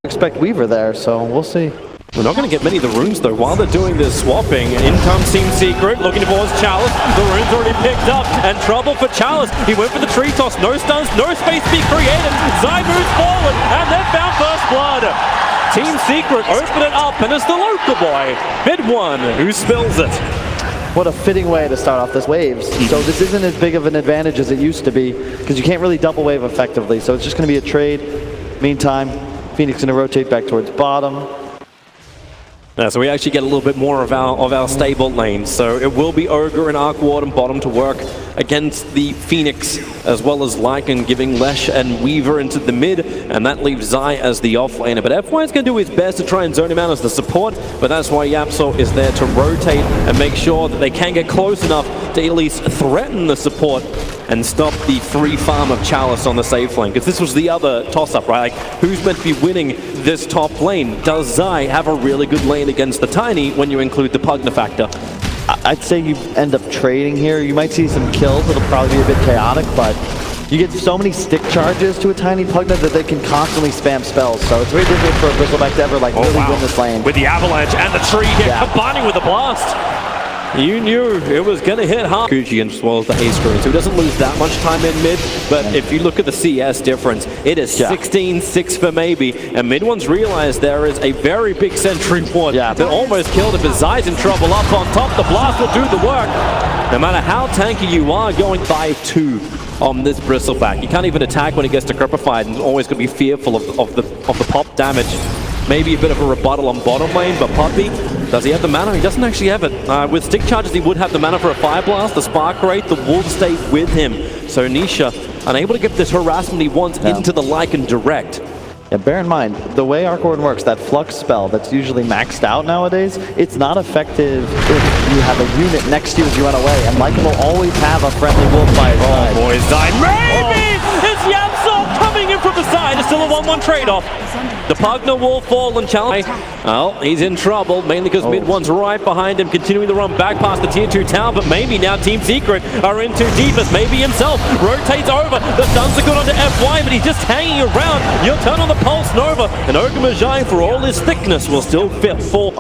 Expect Weaver there, so we'll see. We're not going to get many of the runes though while they're doing this swapping. In comes Team Secret, looking towards Chalice. The rune's already picked up, and trouble for Chalice. He went for the tree toss, no stuns, no space to be created. Zai moves forward, and they've found first blood. Team Secret open it up, and it's the local boy, Mid1, who spills it. What a fitting way to start off this waves. So this isn't as big of an advantage as it used to be, because you can't really double wave effectively. So it's just going to be a trade. Meantime, Phoenix going to rotate back towards bottom. Yeah, so we actually get a little bit more of our stable lane. So it will be Ogre and Arc Ward and bottom to work against the Phoenix, as well as Lycan, giving Lesh and Weaver into the mid, and that leaves Zai as the offlaner. But FY is going to do his best to try and zone him out as the support, but that's why YapzOr is there to rotate and make sure that they can get close enough to at least threaten the support and stop the free farm of Chalice on the safe lane. Because this was the other toss-up, right? Like, who's meant to be winning this top lane? Does Zai have a really good lane against the Tiny when you include the Pugna factor? I'd say you end up trading here. You might see some kills. It'll probably be a bit chaotic, but you get so many stick charges to a Tiny Pugna that they can constantly spam spells. So it's very difficult for a Bristleback to ever really win this lane. With the avalanche and the tree here combining with the blast. You knew it was going to hit hard. Kuji as well as the haste screen, so he doesn't lose that much time in mid, but if you look at the CS difference, it is 16-6 for maybe, and Mid1's realized there is a very big sentry ward that almost killed him, but Zai's in trouble up on top. The blast will do the work. No matter how tanky you are, going 5-2 on this Bristleback. You can't even attack when it gets decrepified, and always going to be fearful of the pop damage. Maybe a bit of a rebuttal on bottom lane, but Puppy, does he have the mana? He doesn't actually have it. With stick charges, he would have the mana for a Fire Blast, the Spark Rate, the Wolves stay with him. So Nisha, unable to get this harassment he wants into the Lycan direct. Yeah, bear in mind, the way Arc Ward works, that Flux spell that's usually maxed out nowadays, it's not effective if you have a unit next to you as you run away, and Lycan will always have a friendly wolf by his side. Oh, boys died. Maybe! It's YapzOr coming in from the side. It's still a 1-1 trade-off. The Pugna will fall and challenge. Well, he's in trouble, mainly because Mid1's right behind him, continuing to run back past the tier 2 tower, but maybe now Team Secret are in too deep as maybe himself rotates over. The stuns are good onto FY, but he's just hanging around. You'll turn on the Pulse Nova, and Ogre Magi, for all his thickness, will still fit full.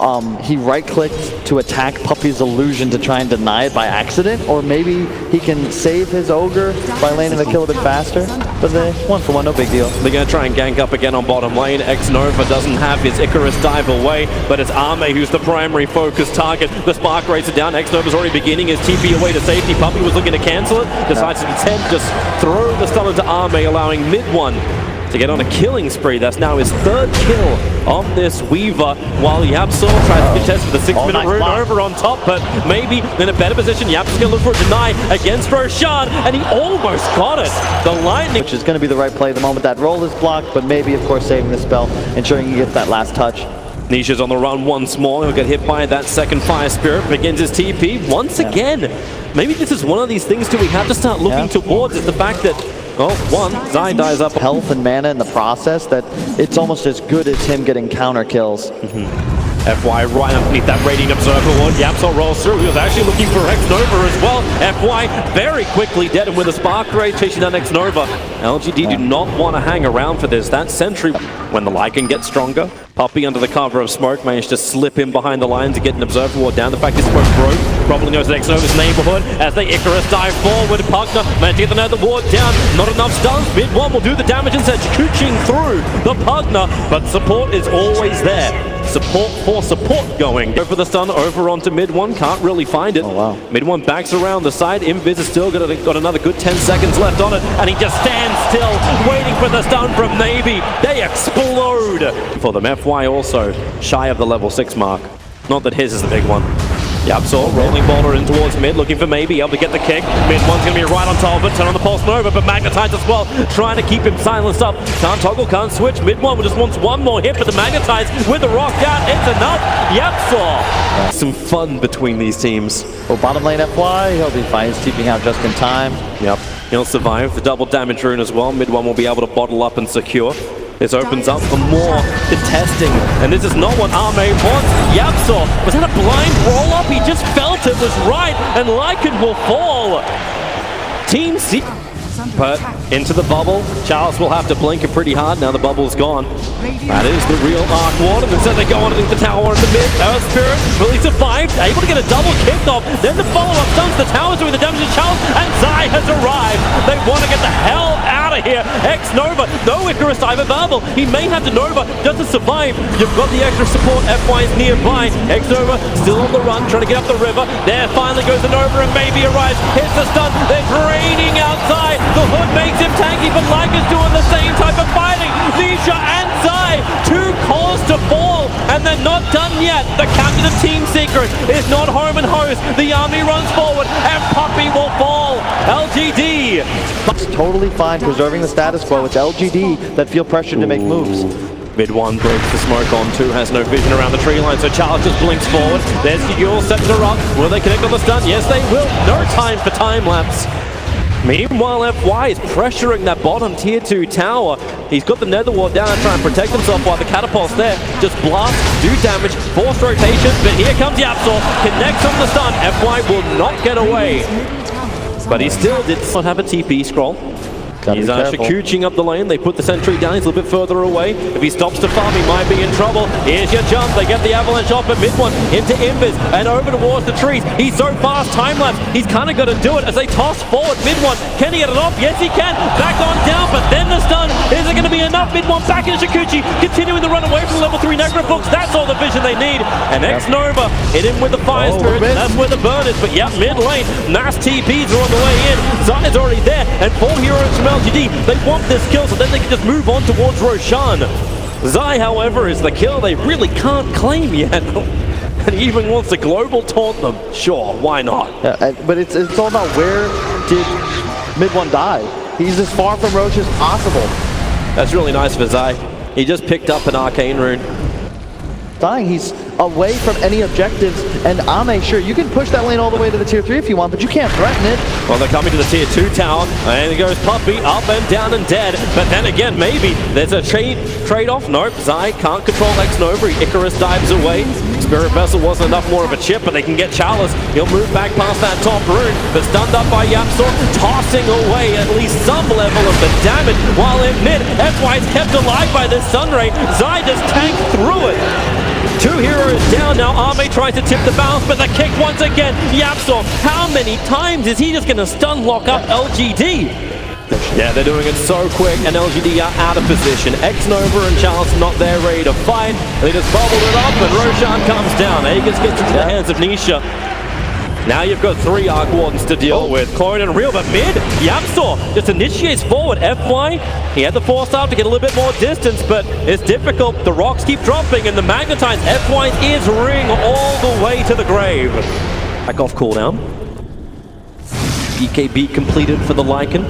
He right-clicked to attack Puppy's illusion to try and deny it by accident, or maybe he can save his Ogre by landing the kill a bit faster, but they 1-for-1, no big deal. They're going to try and gank up again on bottom lane. Nova doesn't have his Icarus dive away, but it's Ame who's the primary focus target. The spark rates are down. Nova's already beginning his TP away to safety. Puppy was looking to cancel it, decides to instead just throw the stun into Ame, allowing Mid1 to get on a killing spree. That's now his 3rd kill on this Weaver, while YapzOr tries to contest with the 6-minute rune over on top, but maybe in a better position. YapzOr's going to look for a deny against Roshan, and he almost got it. The lightning, which is going to be the right play the moment that roll is blocked, but maybe, of course, saving the spell, ensuring he gets that last touch. Nisha's on the run once more. He'll get hit by that second Fire Spirit, begins his TP once again. Maybe this is one of these things we have to start looking towards, is the fact that, well, one, Zai dies up health and mana in the process, that it's almost as good as him getting counter kills. FY right underneath that Radiant Observer Ward. YapzOr rolls through. He was actually looking for X-Nova as well. FY very quickly dead, and with a Spark Ray chasing down X-Nova. LGD do not want to hang around for this. That sentry, when the Lycan gets stronger, Puppy under the cover of smoke managed to slip in behind the line to get an Observer Ward down. The fact is smoke broke. Probably knows that X-Nova's neighborhood as they Icarus dive forward. Pugna managed to get another ward down. Not enough stuns. Mid1 will do the damage and says cooching through the Pugna, but support is always there. Support for support going. Go for the stun over onto Mid1. Can't really find it. Mid1 backs around the side. Invis has still got another good 10 seconds left on it, and he just stands still, waiting for the stun from Navy. They explode for them. FY also shy of the level 6 mark. Not that his is the big one. YapzOr rolling boulder in towards mid, looking for maybe able to get the kick. Mid1's going to be right on top of it, turn on the Pulse Nova, but Magnetize as well, trying to keep him silenced up. Can't toggle, can't switch. Mid1 just wants one more hit, but the Magnetize with the rock down, it's enough. YapzOr. Some fun between these teams. Well, bottom lane FY, he'll be fine. He's keeping out just in time. Yep, he'll survive the double damage rune as well. Mid1 will be able to bottle up and secure. This opens up for more contesting, and this is not what Ame wants. YapzOr, was that a blind roll-up? He just felt it was right, and Lycan will fall. Team C. But into the bubble, Charles will have to blink it pretty hard. Now the bubble's gone. That is the real Arc Ward. And instead they go underneath the tower in the mid. Earth Spirit really survived, able to get a double kick off. Then the follow-up stuns the towers doing the damage to Charles, and Zai has arrived. They want to get the hell out of here. X-Nova, no Icarus dive available. He may have to Nova just to survive. You've got the extra support. FY is nearby. X-Nova still on the run, trying to get up the river. There finally goes the Nova and maybe arrives. Hits the stun. They're draining outside. The hood makes him tanky, but Leica's doing the same type of fighting. Nisha and Zai, two cores to fall, and they're not done yet. The captain of Team Secret is not home and host. The army runs forward, and Puppey will fall. LGD. It's totally fine preserving the status quo. It's LGD that feel pressured to make moves. Mid one breaks the smoke on two, has no vision around the tree line, so Charles just blinks forward. There's Yul, sets her up. Will they connect on the stun? Yes, they will. No time for time lapse. Meanwhile, FY is pressuring that bottom tier 2 tower. He's got the nether ward down and trying to protect himself while the catapult's there. Just blast, do damage, force rotation, but here comes Yapsor, connects on the stun. FY will not get away. But he still did not have a TP scroll. He's Shakuching up the lane. They put the sentry down. He's a little bit further away. If he stops to farm, he might be in trouble. Here's your jump. They get the avalanche off at mid one into Embers and over towards the trees. He's so fast. Time lapse. He's kind of got to do it as they toss forward mid one. Can he get it off? Yes, he can. Back on down, but then the stun. Is it going to be enough? Mid one back in Shakuchi. Continuing the run away from level 3 Necro books. That's all the vision they need. And X-Nova hit him with the fire spirit. That's where the burn is. But yeah, mid lane. Mass TPs are on the way in. Zion's already there. And 4 heroes from LGD. They want this kill so then they can just move on towards Roshan. Zai, however, is the kill they really can't claim yet. And he even wants to global taunt them. Sure, why not? Yeah, but it's all about where did mid one die. He's as far from Roche as possible. That's really nice for Zai. He just picked up an arcane rune. Dying, he's away from any objectives, and Ame, sure, you can push that lane all the way to the tier 3 if you want, but you can't threaten it. Well, they're coming to the tier 2 tower, and it goes Puppey up and down and dead. But then again, maybe there's a trade-off. Nope, Zai can't control X-Nova. Icarus dives away. Spirit Vessel wasn't enough more of a chip, but they can get Chalice. He'll move back past that top rune, but stunned up by Yapsor, tossing away at least some level of the damage. While in mid, FY is kept alive by this Sunray. Zai just tanked through it. 2 heroes down now. Ame tries to tip the balance, but the kick once again. Yapsor, how many times is he just going to stun lock up LGD? Yeah, they're doing it so quick, and LGD are out of position. X-Nova and Charles not there ready to fight. They just bubbled it up, and Roshan comes down. Aegis gets into the hands of Nisha. Now you've got 3 Arc Wardens to deal with. Clone and Real, but mid, Yapsor just initiates forward. FY, he had the force up to get a little bit more distance, but it's difficult. The rocks keep dropping, and the Magnetize FY's ears ring all the way to the grave. Back off cooldown. BKB completed for the Lycan.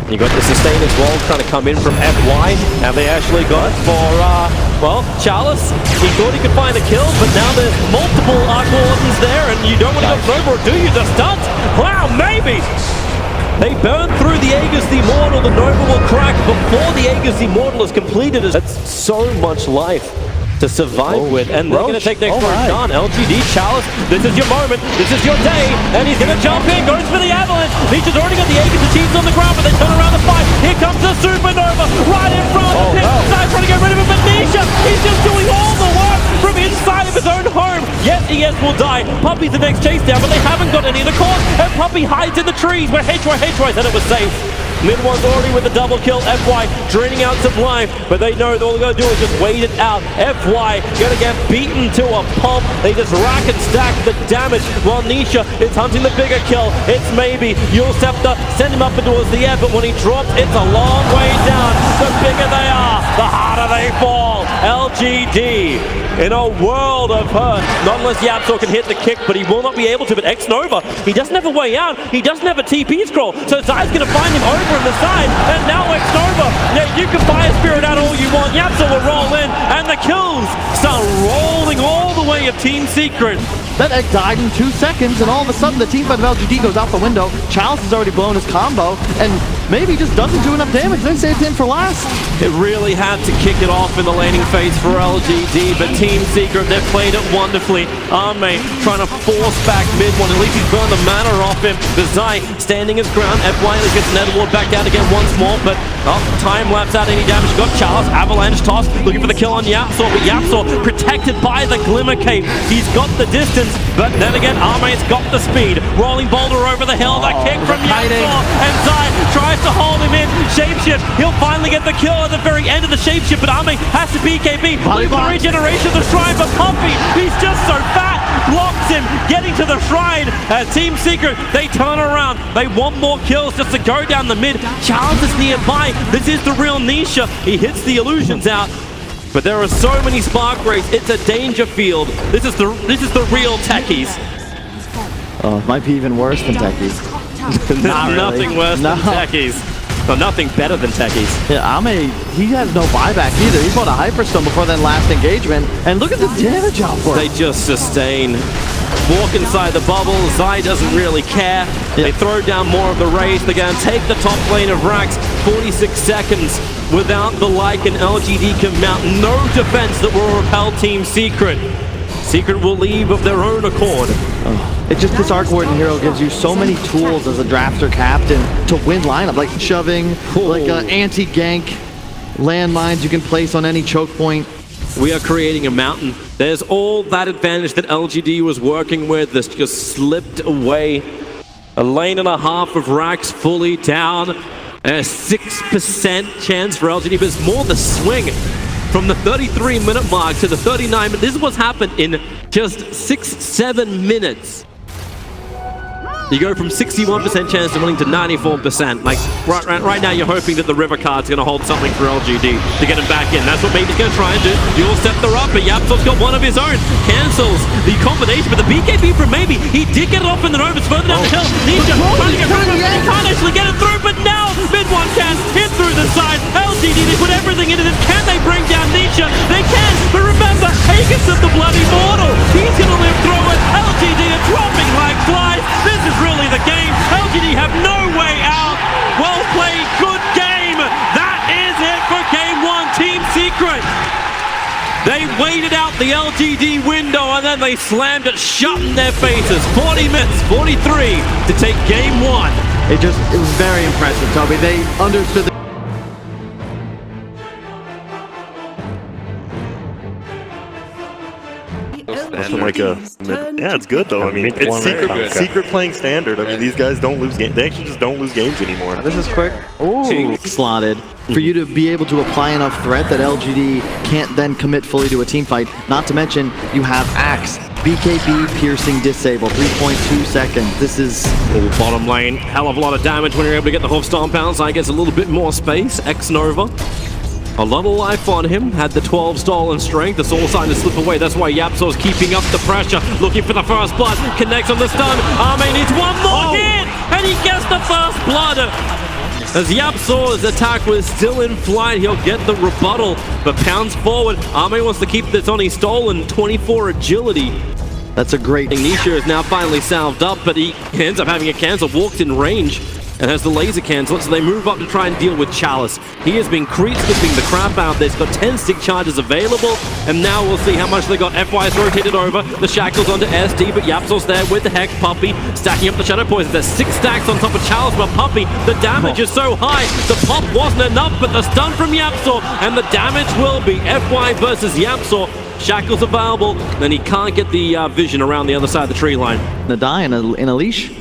You got the sustain as well, trying to come in from FY. Have they actually got for, well, Chalice? He thought he could find a kill, but now there's multiple Arc Wardens there, and you don't want to go Nova, or do you? The stunt? Wow, maybe! They burn through the Aegis the Immortal. The Nova will crack before the Aegis the Immortal is completed. That's so much life to survive with, and they're going to take next Roshan. LGD, Chalice, this is your moment, this is your day, and he's going to jump in, goes for the avalanche. Nisha's already got the Aegis achieved on the ground, but they turn around the fight. Here comes the Supernova, right in front of him. Zai's trying to get rid of him, but Nisha, he's just doing all the work from inside of his own home. Yes, ES will die. Puppey's the next chase down, but they haven't got any of the cores, and Puppey hides in the trees where HY said it was safe. Mid one's already with the double kill. FY draining out Sublime, but they know all they're going to do is just wait it out. FY going to get beaten to a pulp. They just rack and stack the damage while Nisha is hunting the bigger kill. It's maybe Yul Scepter, send him up towards the air, but when he drops, it's a long way down. The bigger they are, the harder they fall. LGD in a world of hurt. Not unless Yapsor can hit the kick, but he will not be able to. But X-Nova, he doesn't have a way out. He doesn't have a TP scroll, so Zai's going to find him over on the side, and now X-Nova, yeah, you can fire spirit out all you want. Yapsor will roll in, and the kills start rolling coming all the way of Team Secret. That egg died in 2 seconds, and all of a sudden the teamfight of LGD goes out the window. Chalice has already blown his combo, and maybe just doesn't do enough damage. Then saved him for last. It really had to kick it off in the laning phase for LGD, but Team Secret, they've played it wonderfully. Arme trying to force back mid one. At least he's burned the mana off him. The Zai standing his ground. FY gets Netherward back down again once more, but time lapse out any damage. Got Chalice, avalanche toss, looking for the kill on Yapzor, but Yapzor protected by the Glimmer Cape. He's got the distance, but then again, Arme's got the speed. Rolling boulder over the hill, the kick from Yapzor, and Zai tries to hold him in. Shapeshift, he'll finally get the kill at the very end of the Shapeshift, but Arme has to BKB. Looking for the regeneration of the Shrine, but Puppy, he's just so fat, blocks him, getting to the Shrine. Team Secret, they turn around. They want more kills just to go down the mid. Charles is nearby. This is the real Nisha. He hits the illusions out. But there are so many spark rays. It's a danger field. This is the real techies. Oh, it might be even worse than techies. Nothing worse than techies. Well, nothing better than techies. Yeah, Ame, he has no buyback either. He bought a Hyperstone before that last engagement, and look at the damage output. They just sustain. Walk inside the bubble. Zai doesn't really care. They throw down more of the rays. They're going to take the top lane of Rax. 46 seconds without the Lycan. LGD can mount no defense that will repel Team Secret. Secret will leave of their own accord. It's just this Arc Warden hero gives you so many tools as a drafter captain to win lineup, like shoving, like anti-gank, landmines you can place on any choke point. We are creating a mountain. There's all that advantage that LGD was working with that's just slipped away. A lane and a half of Rax fully down. A 6% chance for LGD, but it's more the swing. From the 33-minute mark to the 39 minutes. This is what's happened in just 6-7 minutes. You go from 61% chance to winning to 94%. Like, right now you're hoping that the River card's going to hold something for LGD to get him back in. That's what Baby's going to try and do. You'll set the up, but Yapzor's got one of his own. Cancels the combination, but the BKB from Maybe, he did get it off in the road. It's further down the hill. Nisha trying to get through, but he can't actually get it through, but now mid one can hit through the side. LGD, they put everything into this. Can they bring down Nisha? They can, but remember, Hagus of the bloody mortal. He's going to live through it. LGD are dropping like flies. This is really the game. LGD have no way out. Well played, good game. That is it for game one, Team Secret. They waited out the LGD window and then they slammed it shut in their faces. 40 minutes, 43 to take game one. It was very impressive, Toby. They understood the yeah, it's good though. I mean, it's secret playing standard. I mean, these guys don't lose games. They actually just don't lose games anymore. This is quick. Ooh, slotted. For you to be able to apply enough threat that LGD can't then commit fully to a team fight. Not to mention, you have Axe, BKB, piercing, disable, 3.2 seconds. This is... bottom lane, hell of a lot of damage when you're able to get the hoof stomp pounds. I guess a little bit more space. X-Nova. A lot of life on him, had the 12 stolen strength, the soul sign to slip away. That's why Yapzor's keeping up the pressure, looking for the first blood, connects on the stun. Arme needs one more hit, and he gets the first blood. As Yapzor's attack was still in flight, he'll get the rebuttal, but pounds forward. Arme wants to keep this on his stolen 24 agility. That's a great... Nisha is now finally salved up, but he ends up having a cancel, walked in range. And has the laser cancel, so they move up to try and deal with Chalice. He has been creep skipping the crap out there. He's got 10 stick charges available, and now we'll see how much they got. FY's rotated over, the shackles onto SD, but Yapzor's there with the Hex. Puppy stacking up the Shadow Poison. There's 6 stacks on top of Chalice, but Puppy, the damage is so high. The pop wasn't enough, but the stun from Yapzor, and the damage will be FY versus Yapzor. Shackles available, then he can't get the vision around the other side of the tree line. Nadai in a leash.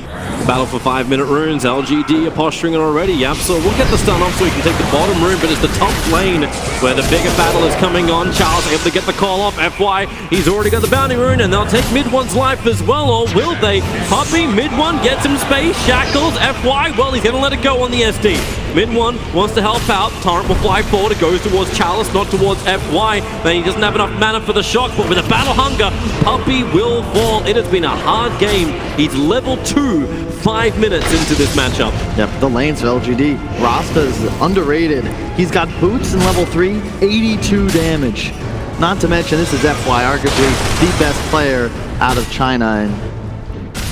Battle for 5-minute runes. LGD are posturing it already. Yapzor will get the stun off so he can take the bottom rune, but it's the top lane where the bigger battle is coming on. Charles able to get the call off. FY, he's already got the bounty rune, and they'll take mid one's life as well, or will they? Puppy, mid one gets him space. Shackles, FY, well, he's gonna let it go on the SD. Mid one wants to help out. Torrent will fly forward. It goes towards Chalice, not towards FY. Then he doesn't have enough mana for the shock, but with a battle hunger, Puppy will fall. It has been a hard game. He's level 2, 5 minutes into this matchup. Yep, the lanes of LGD. Rasta is underrated. He's got boots in level 3, 82 damage. Not to mention, this is FY, arguably the best player out of China. And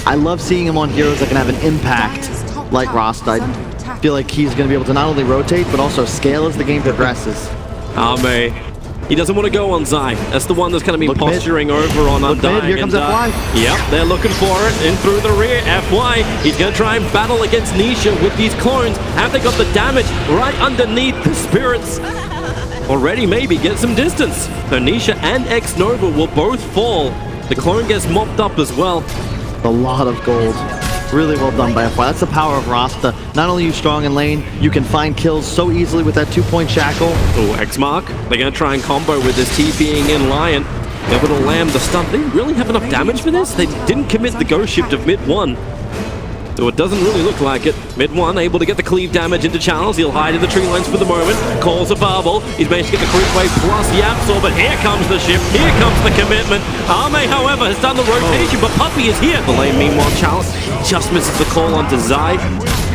I love seeing him on heroes that can have an impact like Rasta. I feel like he's going to be able to not only rotate, but also scale as the game progresses. Ame, he doesn't want to go on Zai. That's the one that's kind of been posturing over on Undying. Here comes FY. Yep, they're looking for it. In through the rear, FY. He's going to try and battle against Nisha with these clones. Have they got the damage right underneath the spirits? Already maybe get some distance. So Nisha and X-Nova will both fall. The clone gets mopped up as well. A lot of gold. Really well done by FY. That's the power of Rasta. Not only are you strong in lane, you can find kills so easily with that 2-point shackle. Oh, X-Mark. They're going to try and combo with this TPing in Lion. Able to land the stun. They really have enough damage for this? They didn't commit the ghost shift of mid 1. So it doesn't really look like it. Mid 1 able to get the cleave damage into channels. He'll hide in the tree lines for the moment. Calls a bubble. He's managed to get the creep wave plus Yapsor, but here comes the shift. Here comes the commitment. Ame, however, has done the rotation, but Puppey is here. The lane, meanwhile, Chalice just misses the call onto Zai.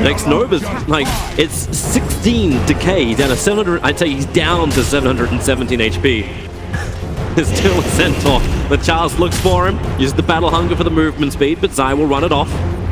Next Nova's like, it's 16 decay down to 700. I'd say he's down to 717 HP. There's still a Centaur. The Chalice looks for him. Uses the battle hunger for the movement speed, but Zai will run it off.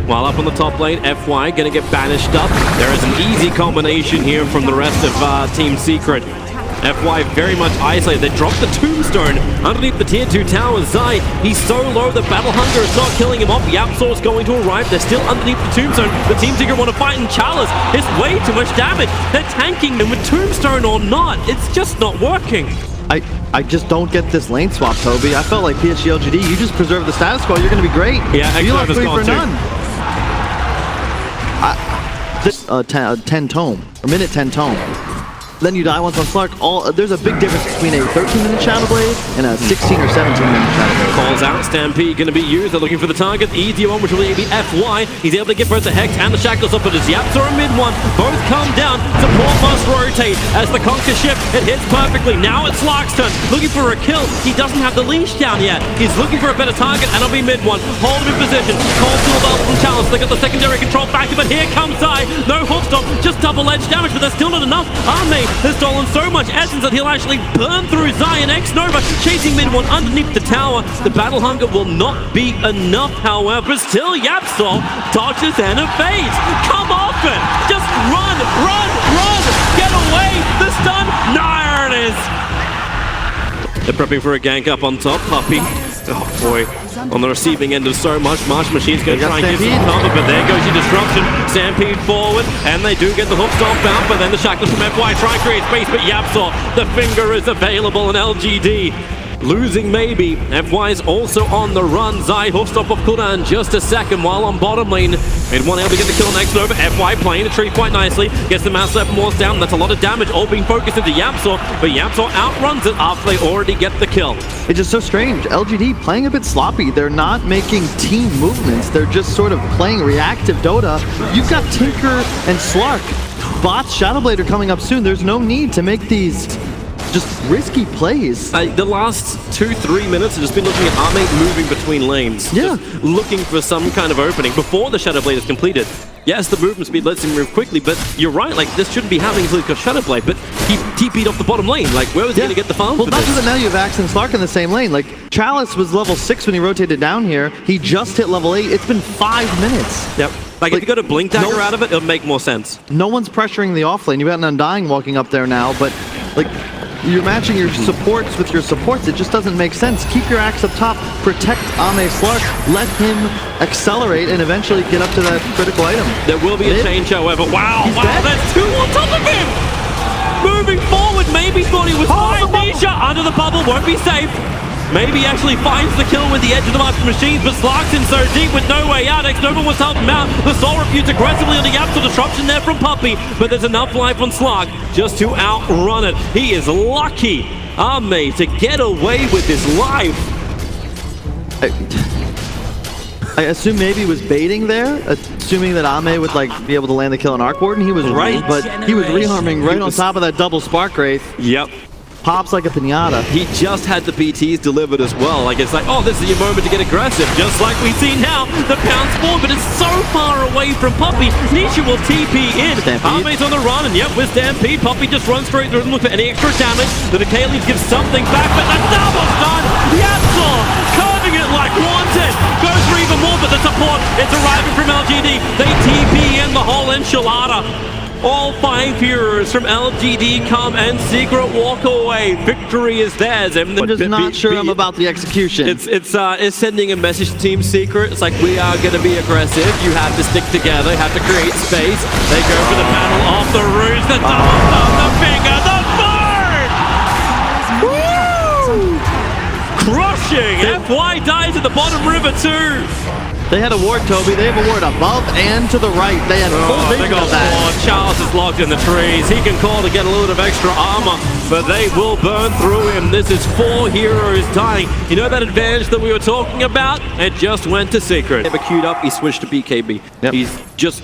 While up on the top lane, FY gonna get banished up. There is an easy combination here from the rest of Team Secret. FY very much isolated. They dropped the tombstone underneath the tier 2 tower. Zai, he's so low that battle hunger is not killing him off. Yapsor is going to arrive. They're still underneath the tombstone. The Team Secret want to fight in Chalice. It's way too much damage. They're tanking him with tombstone or not. It's just not working. I just don't get this lane swap, Toby. I felt like PSG.LGD, you just preserve the status quo, you're going to be great. Yeah, you lost 3 gone for too. none. This 10 tome, or minute 10 tome. Then you die once on Slark. There's a big difference between a 13-minute Shadow Blade and a 16 or 17-minute Shadow Blade. Calls out, Stampede going to be used. They're looking for the target. The easier one, which will be FY. He's able to get both the Hex and the Shackles up, but his Yapsor in mid 1. Both come down. Support must rotate as the Conquer shift. It hits perfectly. Now it's Slark's turn. Looking for a kill. He doesn't have the leash down yet. He's looking for a better target, and it'll be mid 1. Hold him in position. Calls to a belt from Chalice. They got the secondary control factor, but here comes Zai. No hook stop, just double-edged damage, but there's still not enough. Ame has stolen so much essence that he'll actually burn through Zai and X-Nova, chasing mid 1 underneath the tower. The battle hunger will not be enough, however. Still, Yapsor dodges and evades. Come off it! Just run, run, run! Get away! The stun! There it is! They're prepping for a gank up on top. Puppey. Oh boy. On the receiving end of so much. Marsh Machine's going to try and give some cover, but there goes your disruption. Stampede forward, and they do get the hook stomp out, but then the Shackles from FY try and create space, but Yapsor, the finger is available, and LGD losing maybe. FY's also on the run. Zai hook stop off cooldown in just a second, while on bottom lane. Mid 1 able to get the kill on X-Nova. FY playing the tree quite nicely. Gets the Mass Left Morse down. That's a lot of damage, all being focused into Yapsor, but Yapsor outruns it after they already get the kill. It's just so strange. LGD playing a bit sloppy. They're not making team movements. They're just sort of playing reactive Dota. You've got Tinker and Slark. Bots, Shadowblade are coming up soon. There's no need to make these just risky plays. The last 2-3 minutes have just been looking at Ame moving between lanes. Yeah. Just looking for some kind of opening before the Shadow Blade is completed. Yes, the movement speed lets him move quickly, but you're right, like, this shouldn't be happening until he's got Shadow Blade, but he TP'd off the bottom lane. Like, where was he going to get the farm Well, for not this? just that now you have Axe and Slark in the same lane. Like, Chalice was level 6 when he rotated down here. He just hit level 8. It's been 5 minutes. Yep. Like if you got a Blink Dagger out of it, it'll make more sense. No one's pressuring the off lane. You've got an Undying walking up there now, but, like, you're matching your supports with your supports. It just doesn't make sense. Keep your Axe up top, protect Ame Slark, let him accelerate and eventually get up to that critical item. There will be a change, however. Wow, dead. there's 2 on top of him! Moving forward, maybe thought he was fine. Nisha under the bubble, won't be safe. Maybe actually finds the kill with the edge of the March Machines, but Slark's in so deep with no way out. X-Nova was helping him out. The Soul Refutes aggressively on the Yapsor disruption there from Puppey, but there's enough life on Slark just to outrun it. He is lucky, Ame, to get away with his life. I assume maybe he was baiting there, assuming that Ame would like be able to land the kill on Arc Warden. He was right, but he was reharming right on top of that double Spark Wraith. Yep. pops like a pinata. He just had the BTs delivered as well. Like, it's like, oh, this is your moment to get aggressive. Just like we see now, the pounds forward, but it's so far away from Puppey. Nisha will TP in. Arme's on the run, and yep, with Stampede, Puppey just runs straight through and look for any extra damage. The Decay Leaves gives something back, but the double stun! Yapsor curving it like wanted. Goes for even more, but the support, it's arriving from LGD. They TP in the whole enchilada. All 5 heroes from LGD come and Secret walk away. Victory is theirs. And I'm just not sure I'm about the execution. It's sending a message to Team Secret. It's like, we are going to be aggressive. You have to stick together. You have to create space. They go for the panel off the roots. The double stun, the finger, the bird! Woo! Crushing! FY dies at the bottom river too. They had a ward, Toby. They have a ward above and to the right. They had full vision of that. Charles is locked in the trees. He can call to get a little bit of extra armor, but they will burn through him. This is 4 heroes dying. You know that advantage that we were talking about? It just went to Secret. Never queued up. He switched to BKB. Yep. He's just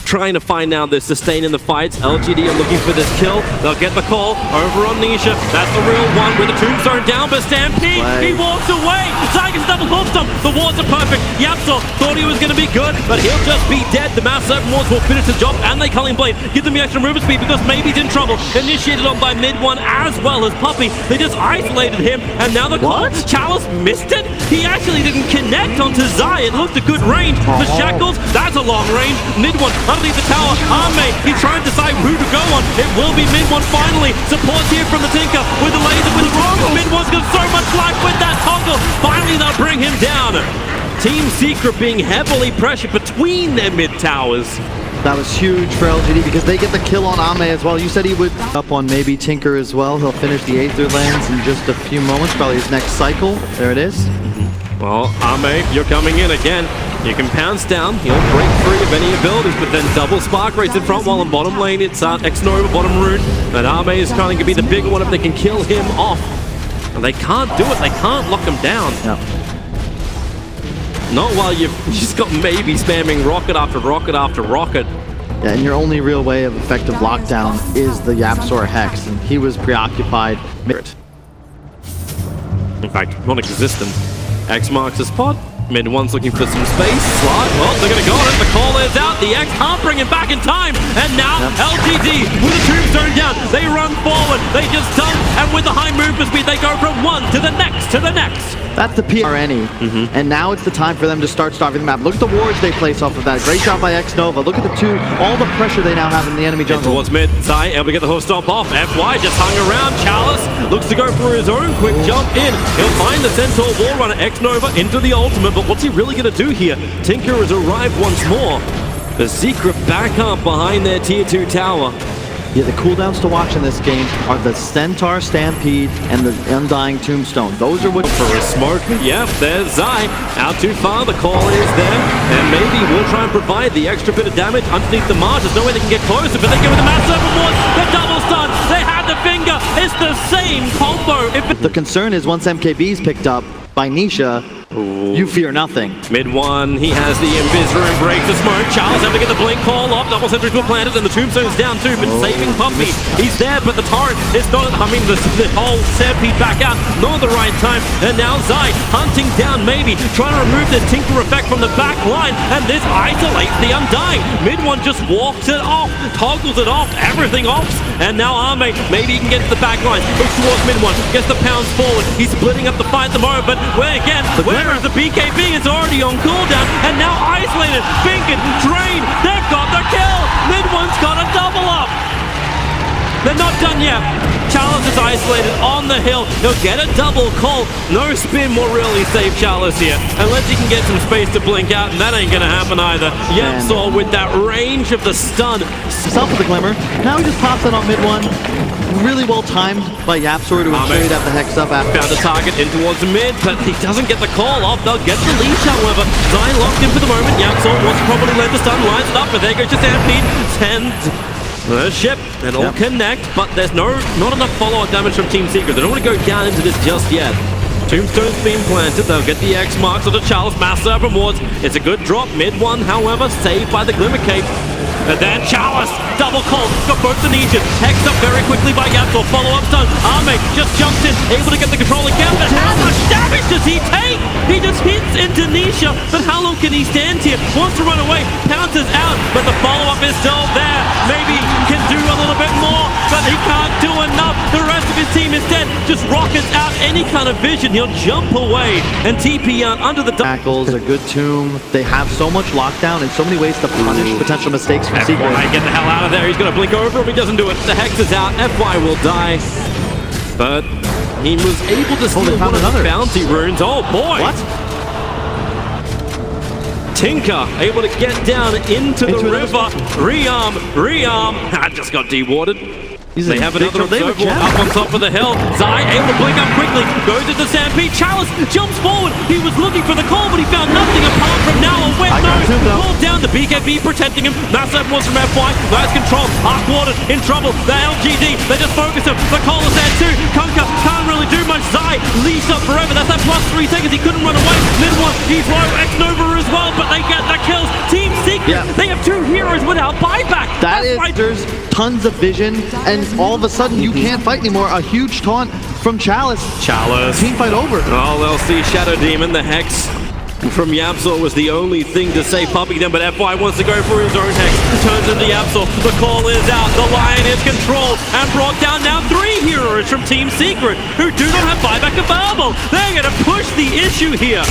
trying to find now the sustain in the fights. LGD are looking for this kill. They'll get the call over on Nisha. That's the real one with the tombstone down, but Stampede, he walks away. Tigers double hook stomp. The wards are perfect. Yapsor thought he was going to be good, but he'll just be dead. The mass open wards will finish the job, and they Culling Blade. Give them the extra movement speed because maybe he's in trouble. Initiated on by mid-1 as well as Puppey. They just isolated him, and now the call. Chalice missed it. He actually didn't connect onto Zai. It looked a good range. For Shackles, that's a long range. Mid-1 underneath the tower. Arme, he's trying to decide who to go on. It will be mid-1 finally. Support here from the Tinker with the laser, with the toggle. Mid-1's got so much life with that toggle. Finally, they'll bring him down. Team Secret being heavily pressured between their mid-towers. That was huge for LGD because they get the kill on Ame as well. You said he would up on maybe Tinker as well. He'll finish the Aether Lands in just a few moments, probably his next cycle. There it is. Well, Ame, you're coming in again. You can pounce down, he'll break free of any abilities, but then double spark rates in front, while in bottom lane it's X-Nova, bottom rune. And Ame is trying to be the bigger one if they can kill him off. And they can't do it, they can't lock him down. No. Not while you've just got maybe spamming rocket after rocket after rocket. Yeah, and your only real way of effective lockdown is the Yapsor Hex, and he was preoccupied. In fact, non-existent. X marks the spot. Mid-1's looking for some space. Slide. Well, they're going to go on it. The call is out. The X can't bring him back in time. And now LGD with the tombstone down. They run forward. They just dump. And with the high movement speed, they go from one to the next to the next. That's the PRNE. And now it's the time for them to start starving the map. Look at the wards they place off of that. Great job by X-Nova. Look at the two, all the pressure they now have in the enemy jungle. Towards mid. Zai able to get the hoof stomp off. FY just hung around. Chalice looks to go for his own quick jump in. He'll find the Centaur Wall Runner. X-Nova into the ultimate. But what's he really going to do here? Tinker has arrived once more. The Secret back up behind their tier 2 tower. Yeah, the cooldowns to watch in this game are the Centaur Stampede and the Undying Tombstone. Those are what... For a smoke. Yep, there's Zai. Out too far, the call is there. And maybe we'll try and provide the extra bit of damage underneath the march. There's no way they can get closer, but they go with the mass overboard. The double stun. They had the finger. It's the same combo. The concern is once MKB is picked up by Nisha, you fear nothing. Mid-1, he has the Invis room, breaks the smoke. Charles having to get the blink call off. Double sentries were planted, and the tombstone's down too, but saving Puppey. He's there, but the torrent is not, the whole Stampede back out, not at the right time. And now Zai hunting down, maybe, trying to remove the Tinker effect from the back line, and this isolates the Undying. Mid-1 just walks it off, toggles it off, everything off. And now Arme, maybe he can get to the back line. Looks towards mid-1, gets the pounds forward. He's splitting up the fight at the moment, but where again, where is the BKB? It's already on cooldown, and now isolated, fingered, drained. They've got the kill. Mid-1's got a double up. They're not done yet. Chalice is isolated on the hill. He'll get a double call. No spin will really save Chalice here, unless he can get some space to blink out, and that ain't gonna happen either. Yapsor with that range of the stun. Self with the glimmer. Now he just pops it on mid-1. Really well timed by Yapsor to ensure he'd have the hex up after. Found a target in towards the mid, but he doesn't get the call off. They'll get the leash, however. Zai locked in for the moment. Yapsor wants to probably let the stun, lines it up, but there goes just Stampede. The ship, and it'll connect, but there's not enough follow-up damage from Team Secret. They don't want to go down into this just yet. Tombstone's being planted. They'll get the X marks of the Chalice. Mass Serpent Wards. It's a good drop. Mid one, however, saved by the Glimmer Cape. And then Chalice, double call, got both the Nijin. Hexed up very quickly by Yapsor. Follow-up stun. Arme just jumps in, able to get the control again. But how much damage does he take? He just hits into Nisha. But how long can he stand here? Wants to run away, pounces out, but the follow-up is still there. Maybe can do a little bit more, but he can't do enough. The rest of his team instead just rockets out any kind of vision. He'll jump away and TP out under the tackles, a good tomb. They have so much lockdown and so many ways to punish potential mistakes from Secret. FY, get the hell out of there. He's going to blink over if he doesn't do it. The Hex is out. FY will die. But he was able to steal one of the bounty runes. Oh boy. What? Tinker able to get down into the river. Rearm. I just got dewarded. They have another observer up on top of the hill. Zai able to blink up quickly. Goes into Stampede. Chalice jumps forward. He was looking for the call, but he found nothing apart from now a wet nose. Pulled down the BKB protecting him. Massive was from FY. Nice control. Arc Warden in trouble. The LGD. They just focus him. The call is there too. Kunkka can't really do much. Zai leashed up forever. That's that plus 3 seconds. He couldn't run away. This one, he's low. X-Nova as well, but they get the kills. Team Secret. They have 2 heroes without buyback. There's tons of vision, and all of a sudden you can't fight anymore. A huge taunt from Chalice. Team fight over. Oh, they'll see Shadow Demon. The Hex from Yapsor was the only thing to save Puppy them, but FY wants to go for his own Hex. Turns into Yapsor. The call is out. The Lion is controlled and brought down now 3 heroes from Team Secret who do not have buyback available. They're going to push the issue here.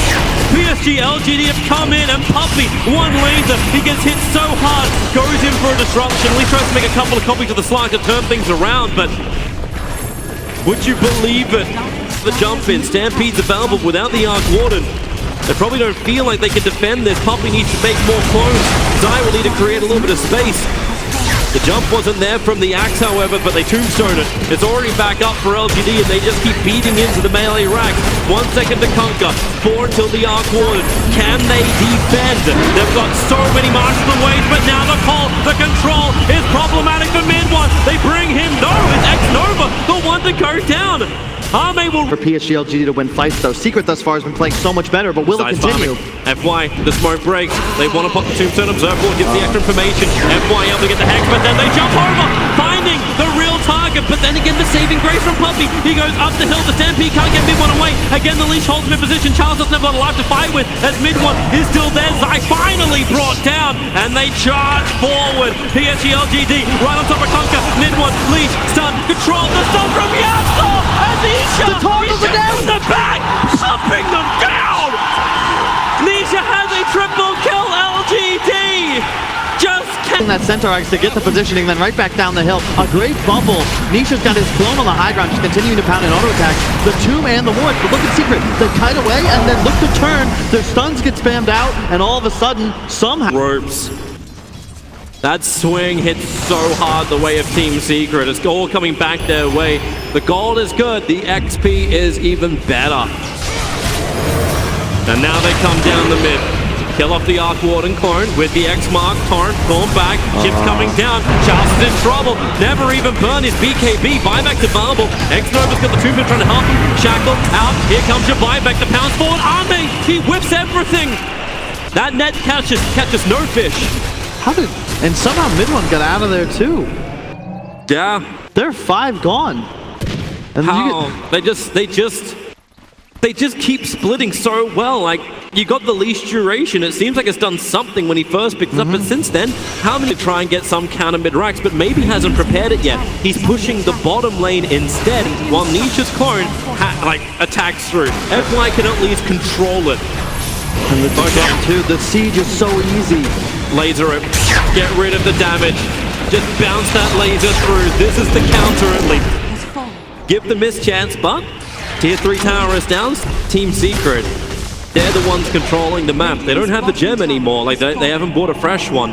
PSG.LGD have come in and Puppy, one laser. He gets hit so hard, goes in for a disruption. He tries to make a couple of copies of the slide to turn things around, but would you believe it? The jump in. Stampede's available without the Arc Warden. They probably don't feel like they can defend this. Puppy needs to make more clones. Zai will need to create a little bit of space. The jump wasn't there from the axe, however, but they tombstone it. It's already back up for LGD, and they just keep beating into the melee rack. 1 second to Kunkka, 4 until the Arc Warden. Can they defend? They've got so many marksman waves, but now the call, the control is problematic for mid one. They bring him, no, it's X-Nova, the one to go down. Arme will... For PSG.LGD to win fights, though. Secret thus far has been playing so much better, but will it continue? FY, the smoke breaks. They want to pop the Tombstone Observer, gives the extra information. FY able to get the Hex, but then they jump over, finding the real target. But then again, the saving grace from Puppy. He goes up the hill. The Stampede can't get mid one away. Again, the leash holds him in position. Charles doesn't have a lot of life to fight with, as mid one is still there. Zai finally brought down, and they charge forward. PSG.LGD right on top of Kunkka. Mid one, leash, stun, control. The stun from Yapsor, and Nisha. The toggles are down. The back, pumping them down. Nisha has a triple kill. LGD just that centaur axe to get the positioning, then right back down the hill. A great bubble. Nisha's got his clone on the high ground, just continuing to pound an auto attack. The tomb and the ward, but look at Secret. They kite away and then look to turn. Their stuns get spammed out, and all of a sudden, somehow... Ropes. That swing hit so hard the way of Team Secret. It's all coming back their way. The gold is good. The XP is even better. And now they come down the mid. Kill off the Arc Warden clone with the X mark. Torrent going back. Chips coming down. Charles is in trouble. Never even burned his BKB. Buyback's available. X-Nova's got the Tombstone trying to help him. Shackle out. Here comes your buyback. The pounce forward. Arme. He whips everything. That net catches no fish. How did... And somehow mid one got out of there too. Yeah. They're 5 gone. And how? They just keep splitting so well. Like, you got the least duration. It seems like it's done something when he first picked it up, but since then, how many try and get some counter mid-racks, but maybe hasn't prepared it yet. He's pushing the bottom lane instead, while Nisha's clone, attacks through. FY can at least control it. And the jump too, the siege is so easy. Laser it, get rid of the damage. Just bounce that laser through. This is the counter at least. Give the miss chance, but Tier 3 tower is down. Team Secret, they're the ones controlling the map. They don't have the gem anymore, like they haven't bought a fresh one.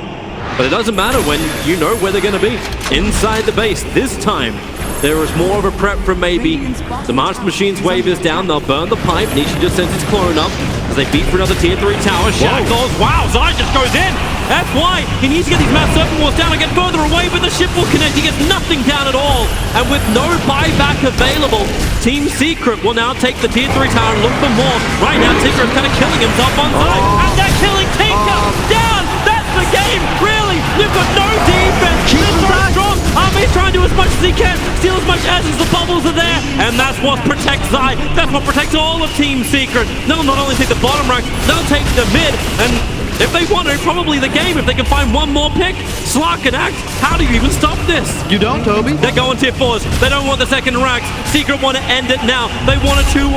But it doesn't matter when you know where they're going to be. Inside the base, this time, there is more of a prep from maybe. The March Machine's wave is down, they'll burn the pipe. Nisha just sends his clone up as they beat for another Tier 3 tower. Shackles, wow, Zai just goes in. FY, he needs to get these Mass Serpent Walls down and get further away, but the ship will connect. He gets nothing down at all. And with no buyback available, Team Secret will now take the tier 3 tower and look for more. Right now, Tinker is kind of killing himself on side. And they're killing Tinker down. That's the game, really. You've got no defense. They're so strong. Army's trying to do as much as he can, steal as much as the bubbles are there. And that's what protects Zai. That's what protects all of Team Secret. They'll not only take the bottom rank, they'll take the mid. And if they want to, probably the game, if they can find one more pick. Slark and Axe, how do you even stop this? You don't, Toby. They're going tier 4s. They don't want the second ranks. Secret want to end it now. They want a 2-0.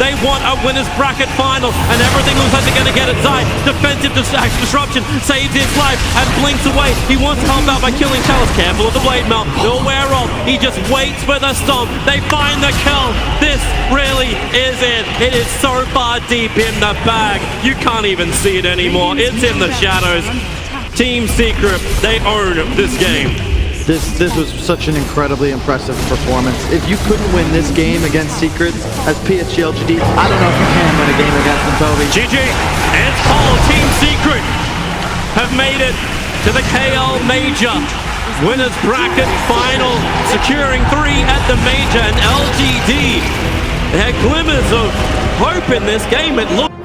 They want a winner's bracket final. And everything looks like they're going to get it. Zai, defensive disruption, saves his life and blinks away. He wants to help out by killing Chalice. Careful of the blade melt. He'll wear off. He just waits for the stomp. They find the kill. This really is it. It is so far deep in the bag. You can't even see it anymore. It's in the shadows. Team Secret, they own this game. This was such an incredibly impressive performance. If you couldn't win this game against Secret as PSG.LGD, I don't know if you can win a game against them, Toby. GG, and it's called. Team Secret have made it to the KL Major Winners Bracket Final, securing 3 at the Major, and LGD, they had glimmers of hope in this game. It looked